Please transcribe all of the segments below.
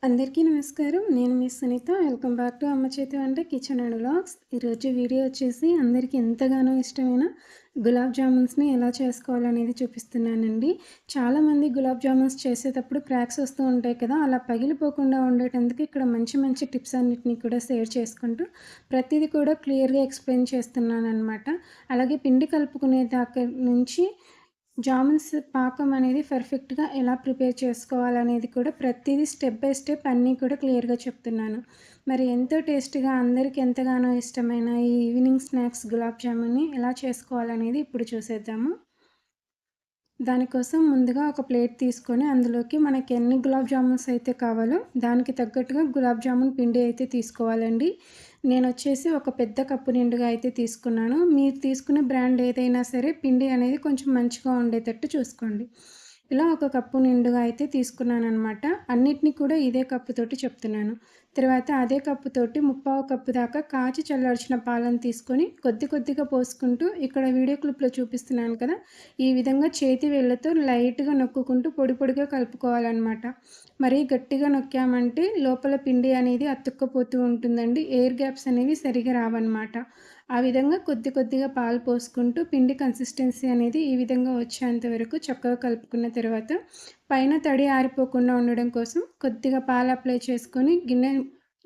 అందరికీ నమస్కారం. నేను మీ సునీత. వెల్కమ్ బ్యాక్ టు అమ్మ చేతి వంట కిచెన్ అండ్ వ్లాగ్స్. ఈరోజు వీడియో వచ్చేసి అందరికీ ఎంతగానో ఇష్టమైన గులాబ్ జామున్స్‌ని ఎలా చేసుకోవాలనేది చూపిస్తున్నానండి. చాలామంది గులాబ్ జామున్స్ చేసేటప్పుడు క్రాక్స్ వస్తూ ఉంటాయి కదా! అలా పగిలిపోకుండా ఉండేటందుకు ఇక్కడ మంచి మంచి టిప్స్ అన్నిటిని కూడా షేర్ చేసుకుంటూ ప్రతీది కూడా క్లియర్‌గా ఎక్స్‌ప్లెయిన్ చేస్తున్నాననమాట. అలాగే పిండి కలుపుకునే దాకా నుంచి జామున్స్ పాకం అనేది పర్ఫెక్ట్‌గా ఎలా ప్రిపేర్ చేసుకోవాలనేది కూడా ప్రతీదీ స్టెప్ బై స్టెప్ అన్నీ కూడా క్లియర్‌గా చెప్తున్నాను. మరి ఎంతో టేస్టీగా అందరికి ఎంతగానో ఇష్టమైన ఈ ఈవినింగ్ స్నాక్స్ గులాబ్ జామున్ని ఎలా చేసుకోవాలనేది ఇప్పుడు చూసేద్దాము. దానికోసం ముందుగా ఒక ప్లేట్ తీసుకొని అందులోకి మనకి ఎన్ని గులాబ్ జామున్స్ అయితే కావాలో దానికి తగ్గట్టుగా గులాబ్ జామున్ పిండి అయితే తీసుకోవాలండి. నేనొచ్చేసి ఒక పెద్ద కప్పు నిండుగా అయితే తీసుకున్నాను. మీరు తీసుకునే బ్రాండ్ ఏదైనా సరే పిండి అనేది కొంచెం మంచిగా ఉండేటట్టు చూసుకోండి. ఇలా ఒక కప్పు నిండుగా అయితే తీసుకున్నాననమాట. అన్నిటిని కూడా ఇదే కప్పుతోటి చెప్తున్నాను. తర్వాత అదే కప్పుతోటి ముప్పావు కప్పు దాకా కాచి చల్లార్చిన పాలను తీసుకొని కొద్ది కొద్దిగా పోసుకుంటూ ఇక్కడ వీడియో క్లిప్‌లో చూపిస్తున్నాను కదా! ఈ విధంగా చేతి వేళ్ళతో లైట్‌గా నొక్కుకుంటూ పొడి పొడిగా కలుపుకోవాలనమాట. మరీ గట్టిగా నొక్కామంటే లోపల పిండి అనేది అతుక్కపోతూ ఉంటుందండి. ఎయిర్ గ్యాప్స్ అనేవి సరిగ్గా రావన్నమాట. ఆ విధంగా కొద్ది కొద్దిగా పాలు పోసుకుంటూ పిండి కన్సిస్టెన్సీ అనేది ఈ విధంగా వచ్చేంత వరకు చక్కగా కలుపుకున్న తర్వాత పైన తడి ఆరిపోకుండా ఉండడం కోసం కొద్దిగా పాలు అప్లై చేసుకొని గిన్నె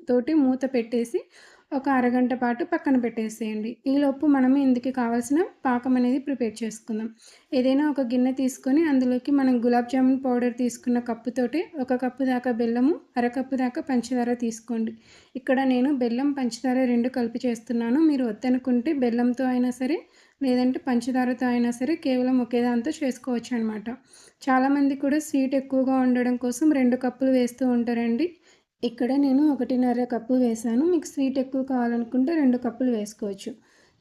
తోటి మూత పెట్టేసి ఒక అరగంట పాటు పక్కన పెట్టేసేయండి. ఈలోపు మనం ఇందుకు కావాల్సిన పాకం అనేది ప్రిపేర్ చేసుకుందాం. ఏదైనా ఒక గిన్నె తీసుకొని అందులోకి మనం గులాబ్ జామున్ పౌడర్ తీసుకున్న కప్పుతోటి ఒక కప్పు దాకా బెల్లము, అరకప్పు దాకా పంచదార తీసుకోండి. ఇక్కడ నేను బెల్లం, పంచదార 2 కలిపి చేస్తున్నాను. మీరు వద్దనుకుంటే బెల్లంతో అయినా సరే, లేదంటే పంచదారతో అయినా సరే కేవలం ఒకే దాంతో చేసుకోవచ్చనమాట. చాలామంది కూడా స్వీట్ ఎక్కువగా ఉండడం కోసం 2 కప్పులు వేస్తూ ఉంటారండి. ఇక్కడ నేను 1:30 కప్పు వేశాను. మీకు స్వీట్ ఎక్కువ కావాలనుకుంటే 2 కప్పులు వేసుకోవచ్చు.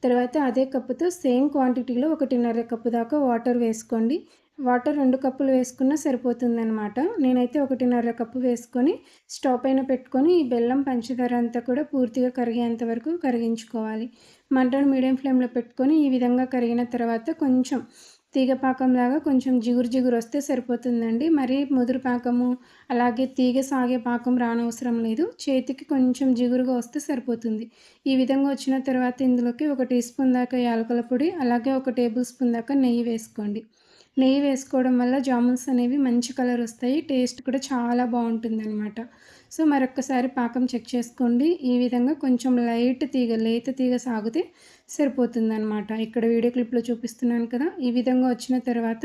తర్వాత అదే కప్పుతో సేమ్ క్వాంటిటీలో 1:30 కప్పు దాకా వాటర్ వేసుకోండి. వాటర్ 2 కప్పులు వేసుకున్నా సరిపోతుందనమాట. నేనైతే 1:30 కప్పు వేసుకొని స్టవ్ పైన పెట్టుకొని ఈ బెల్లం, పంచదార అంతా కూడా పూర్తిగా కరిగేంత వరకు కరిగించుకోవాలి. మంటను మీడియం ఫ్లేమ్‌లో పెట్టుకొని ఈ విధంగా కరిగిన తర్వాత కొంచెం తీగ పాకంలాగా కొంచెం జిగురు జిగురు వస్తే సరిపోతుందండి. మరీ ముదురు పాకము అలాగే తీగ సాగే పాకం రానవసరం లేదు. చేతికి కొంచెం జిగురుగా వస్తే సరిపోతుంది. ఈ విధంగా వచ్చిన తర్వాత ఇందులోకి ఒక టీ స్పూన్ దాకా యాలకుల పొడి, అలాగే ఒక టేబుల్ స్పూన్ దాకా నెయ్యి వేసుకోండి. నెయ్యి వేసుకోవడం వల్ల జామున్స్ అనేవి మంచి కలర్ వస్తాయి. టేస్ట్ కూడా చాలా బావుంటుందనమాట. సో, మరొక్కసారి పాకం చెక్ చేసుకోండి. ఈ విధంగా కొంచెం లైట్ తీగ, లేత తీగ సాగితే సరిపోతుందనమాట. ఇక్కడ వీడియో క్లిప్‌లో చూపిస్తున్నాను కదా! ఈ విధంగా వచ్చిన తర్వాత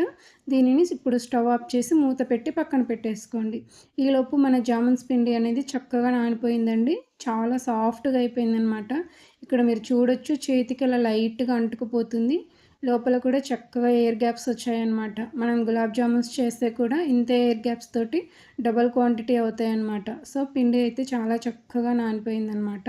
దీనిని ఇప్పుడు స్టవ్ ఆఫ్ చేసి మూత పెట్టి పక్కన పెట్టేసుకోండి. ఈలోపు మన జామున్స్ పిండి అనేది చక్కగా నానిపోయిందండి. చాలా సాఫ్ట్‌గా అయిపోయిందనమాట. ఇక్కడ మీరు చూడొచ్చు చేతికి అలా లైట్‌గా అంటుకుపోతుంది. లోపల కూడా చక్కగా ఎయిర్ గ్యాప్స్ వచ్చాయన్నమాట. మనం గులాబ్ జామున్స్ చేస్తే కూడా ఇంతే ఎయిర్ గ్యాప్స్ తోటి డబుల్ క్వాంటిటీ అవుతాయన్నమాట. సో, పిండి అయితే చాలా చక్కగా నానిపోయిందనమాట.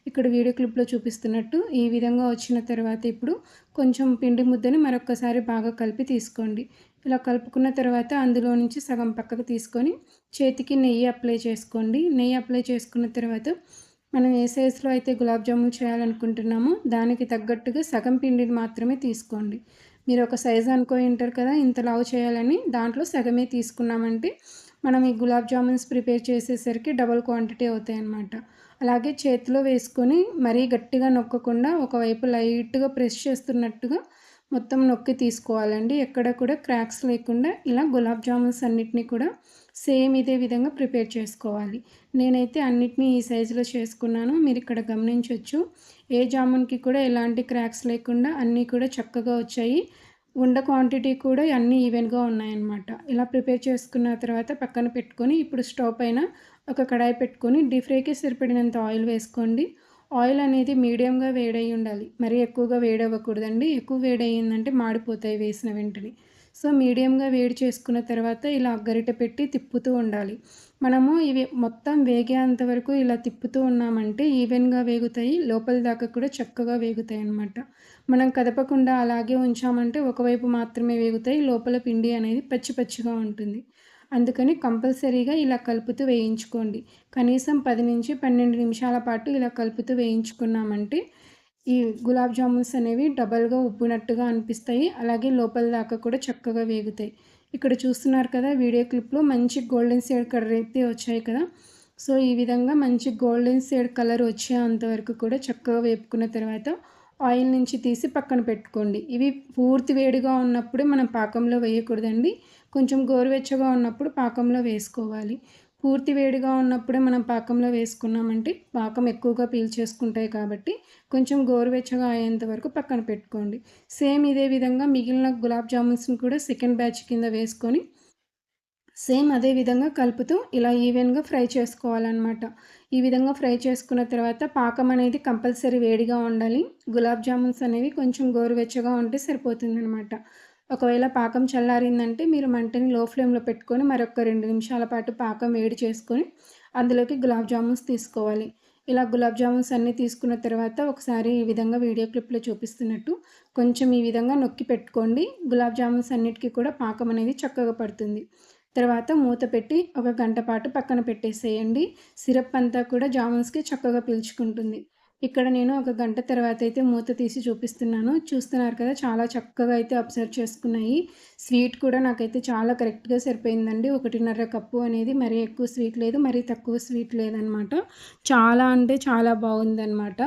ఇక్కడ వీడియో క్లిప్‌లో చూపిస్తున్నట్టు ఈ విధంగా వచ్చిన తర్వాత ఇప్పుడు కొంచెం పిండి ముద్దని మరొక్కసారి బాగా కలిపి తీసుకోండి. ఇలా కలుపుకున్న తర్వాత అందులో నుంచి సగం పక్కకు తీసుకొని చేతికి నెయ్యి అప్లై చేసుకోండి. నెయ్యి అప్లై చేసుకున్న తర్వాత మనం ఏ సైజులో అయితే గులాబ్ జామున్ చేయాలనుకుంటున్నామో దానికి తగ్గట్టుగా సగం పిండిని మాత్రమే తీసుకోండి. మీరు ఒక సైజు అనుకోని ఉంటారు కదా! ఇంత లావు చేయాలని దాంట్లో సగమే తీసుకున్నామంటే మనం ఈ గులాబ్ జామున్స్ ప్రిపేర్ చేసేసరికి డబుల్ క్వాంటిటీ అవుతాయన్నమాట. అలాగే చేతిలో వేసుకొని మరీ గట్టిగా నొక్కకుండా ఒకవైపు లైట్‌గా ప్రెస్ చేస్తున్నట్టుగా మొత్తం నొక్కి తీసుకోవాలండి. ఎక్కడ కూడా క్రాక్స్ లేకుండా ఇలా గులాబ్ జామున్స్ అన్నిటిని కూడా సేమ్ ఇదే విధంగా ప్రిపేర్ చేసుకోవాలి. నేనైతే అన్నిటిని ఈ సైజులో చేసుకున్నాను. మీరిక్కడ గమనించొచ్చు. ఏ జామున్‌కి కూడా ఎలాంటి క్రాక్స్ లేకుండా అన్నీ కూడా చక్కగా వచ్చాయి. ఉండ క్వాంటిటీ కూడా అన్నీ ఈవెన్‌గా ఉన్నాయన్నమాట. ఇలా ప్రిపేర్ చేసుకున్న తర్వాత పక్కన పెట్టుకొని ఇప్పుడు స్టవ్ పైన ఒక కడాయి పెట్టుకొని డీప్ ఫ్రైకి సరిపడినంత ఆయిల్ వేసుకోండి. ఆయిల్ అనేది మీడియంగా వేడయ్యి ఉండాలి. మరీ ఎక్కువగా వేడవ్వకూడదండి. ఎక్కువ వేడయ్యిందంటే మాడిపోతాయి వేసిన వెంటనే. సో, మీడియంగా వేడి చేసుకున్న తర్వాత ఇలా గరిటె పెట్టి తిప్పుతూ ఉండాలి. మనము ఇవి మొత్తం వేగేంత వరకు ఇలా తిప్పుతూ ఉన్నామంటే ఈవెన్‌గా వేగుతాయి. లోపల దాకా కూడా చక్కగా వేగుతాయన్నమాట. మనం కదపకుండా అలాగే ఉంచామంటే ఒకవైపు మాత్రమే వేగుతాయి. లోపల పిండి అనేది పచ్చి పచ్చిగా ఉంటుంది. అందుకని కంపల్సరీగా ఇలా కలుపుతూ వేయించుకోండి. కనీసం 10-12 నిమిషాల పాటు ఇలా కలుపుతూ వేయించుకున్నామంటే ఈ గులాబ్ జామున్స్ అనేవి డబల్‌గా ఉబ్బినట్టుగా అనిపిస్తాయి. అలాగే లోపల దాకా కూడా చక్కగా వేగుతాయి. ఇక్కడ చూస్తున్నారు కదా వీడియో క్లిప్‌లో మంచి గోల్డెన్ షేడ్ కలర్ అయితే వచ్చాయి కదా! సో, ఈ విధంగా మంచి గోల్డెన్ షేడ్ కలర్ వచ్చేంత వరకు కూడా చక్కగా వేపుకున్న తర్వాత ఆయిల్ నుంచి తీసి పక్కన పెట్టుకోండి. ఇవి పూర్తి వేడిగా ఉన్నప్పుడే మనం పాకంలో వేయకూడదండి. కొంచెం గోరువెచ్చగా ఉన్నప్పుడు పాకంలో వేసుకోవాలి. పూర్తి వేడిగా ఉన్నప్పుడే మనం పాకంలో వేసుకున్నామంటే పాకం ఎక్కువగా పీల్చేసుకుంటాయి కాబట్టి కొంచెం గోరువెచ్చగా అయ్యేంత వరకు పక్కన పెట్టుకోండి. సేమ్ ఇదే విధంగా మిగిలిన గులాబ్ జామున్స్‌ని కూడా సెకండ్ బ్యాచ్ కింద వేసుకొని సేమ్ అదే విధంగా కలుపుతూ ఇలా ఈవెన్‌గా ఫ్రై చేసుకోవాలనమాట. ఈ విధంగా ఫ్రై చేసుకున్న తర్వాత పాకం అనేది కంపల్సరీ వేడిగా ఉండాలి. గులాబ్ జామున్స్ అనేవి కొంచెం గోరువెచ్చగా ఉంటే సరిపోతుందనమాట. ఒకవేళ పాకం చల్లారిందంటే మీరు మంటని లో ఫ్లేమ్‌లో పెట్టుకొని మరొక 2 నిమిషాల పాటు పాకం వేడి చేసుకొని అందులోకి గులాబ్ జామున్స్ తీసుకోవాలి. ఇలా గులాబ్ జామున్స్ అన్నీ తీసుకున్న తర్వాత ఒకసారి ఈ విధంగా వీడియో క్లిప్‌లో చూపిస్తున్నట్టు కొంచెం ఈ విధంగా నొక్కి పెట్టుకోండి. గులాబ్ జామున్స్ అన్నిటికి కూడా పాకం అనేది చక్కగా పడుతుంది. తర్వాత మూత పెట్టి ఒక గంట పాటు పక్కన పెట్టేసేయండి. సిరప్ అంతా కూడా జామున్స్‌కి చక్కగా పీల్చుకుంటుంది. ఇక్కడ నేను ఒక గంట తర్వాత అయితే మూత తీసి చూపిస్తున్నాను. చూస్తున్నారు కదా! చాలా చక్కగా అయితే అబ్జర్వ్ చేసుకున్నాయి. స్వీట్ కూడా నాకైతే చాలా కరెక్ట్‌గా సరిపోయిందండి. 1:30 కప్పు అనేది మరీ ఎక్కువ స్వీట్ లేదు, మరీ తక్కువ స్వీట్ లేదనమాట. చాలా అంటే చాలా బాగుందనమాట.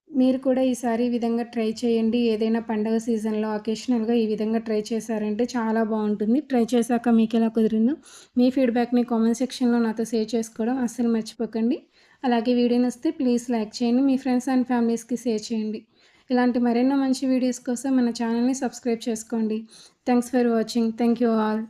మీరు కూడా ఈసారి ఈ విధంగా ట్రై చేయండి. ఏదైనా పండగ సీజన్‌లో అకేషనల్‌గా ఈ విధంగా ట్రై చేశారంటే చాలా బావుంటుంది. ట్రై చేశాక మీకెలా కుదిరిందో మీ ఫీడ్‌బ్యాక్‌ని కామెంట్ సెక్షన్‌లో నాతో షేర్ చేసుకోవడం అస్సలు మర్చిపోకండి. అలాగే వీడియో నచ్చితే ప్లీజ్ లైక్ చేయండి. మీ ఫ్రెండ్స్ అండ్ ఫ్యామిలీస్‌కి షేర్ చేయండి. ఇలాంటి మరెన్నో మంచి వీడియోస్ కోసం మన ఛానల్‌ని సబ్స్క్రైబ్ చేసుకోండి. Thanks for watching. Thank you all.